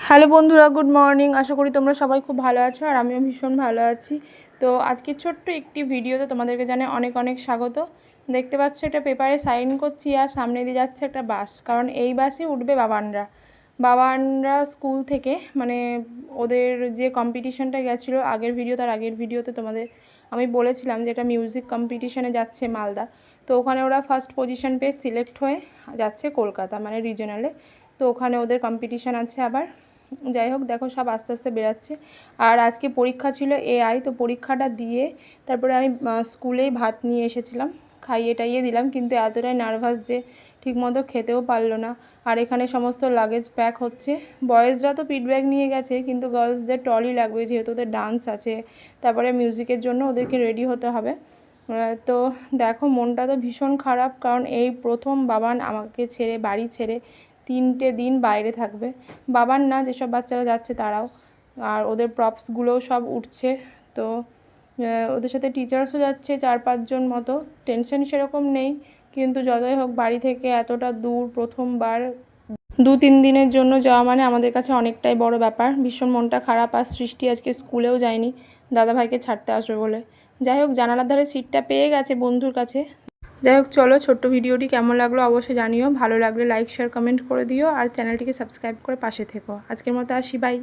Hello বন্ধুরা, good morning. আশা করি তোমরা সবাই খুব ভালো আছো আর আমিও ভীষণ ভালো আছি। তো আজকে ছোট্ট একটি ভিডিওতে তোমাদেরকে জানাই অনেক অনেক স্বাগত। দেখতে পাচ্ছ এটা পেপারে সাইন করছি আর সামনে দিয়ে যাচ্ছে একটা বাস, কারণ এই বাসে উঠবে বাবানরা স্কুল থেকে, মানে ওদের যে কম্পিটিশানটা গেছিলো তার আগের ভিডিওতে তোমাদের আমি বলেছিলাম যে এটা মিউজিক কম্পিটিশানে যাচ্ছে মালদা। তো ওখানে ওরা ফার্স্ট পজিশন পেয়ে সিলেক্ট হয়ে যাচ্ছে কলকাতা, মানে রিজনালে। তো ওখানে ওদের কম্পিটিশান আছে আবার। যাই হোক, দেখো সব আস্তে আস্তে বেরাচ্ছে। আর আজকে পরীক্ষা ছিল এআই, তো পরীক্ষাটা দিয়ে তারপরে আমি স্কুলেই ভাত নিয়ে এসেছিলাম, খাইয়ে টাইয়ে দিলাম, কিন্তু এতটাই নার্ভাস যে ঠিকমতো খেতেও পারলো না। আর এখানে সমস্ত লাগেজ প্যাক হচ্ছে। বয়েজরা তো পিট ব্যাগ নিয়ে গেছে, কিন্তু গার্লসদের ট্রলি লাগবে, যেহেতু ওদের ডান্স আছে, তারপরে মিউজিকের জন্য ওদেরকে রেডি হতে হবে। তো দেখো, মনটা তো ভীষণ খারাপ, কারণ এই প্রথম বাবান আমাকে ছেড়ে, বাড়ি ছেড়ে 3টে দিন বাইরে থাকবে। বাবার না, যেসব বাচ্চারা যাচ্ছে তারাও, আর ওদের প্রপসগুলোও সব উঠছে। তো ওদের সাথে টিচার্সও যাচ্ছে 4-5 জন মতো। টেনশন সেরকম নেই, কিন্তু যতই হোক বাড়ি থেকে এতটা দূর প্রথমবার 2-3 দিনের জন্য যাওয়া মানে আমাদের কাছে অনেকটাই বড় ব্যাপার। ভীষণ মনটা খারাপ। আর সৃষ্টি আজকে স্কুলেও যায়নি দাদাভাইকে ছাড়তে আসবে বলে। যাই হোক, জানালার ধারে সিটটা পেয়ে গেছে বন্ধুর কাছে। যাই হোক, চলো, ছোট্ট ভিডিওটি কেমন লাগলো অবশ্যই জানিও। ভালো লাগলে লাইক শেয়ার কমেন্ট করে দিও, আর চ্যানেলটিকে সাবস্ক্রাইব করে পাশে থেকো। আজকের মতো আসি, বাই।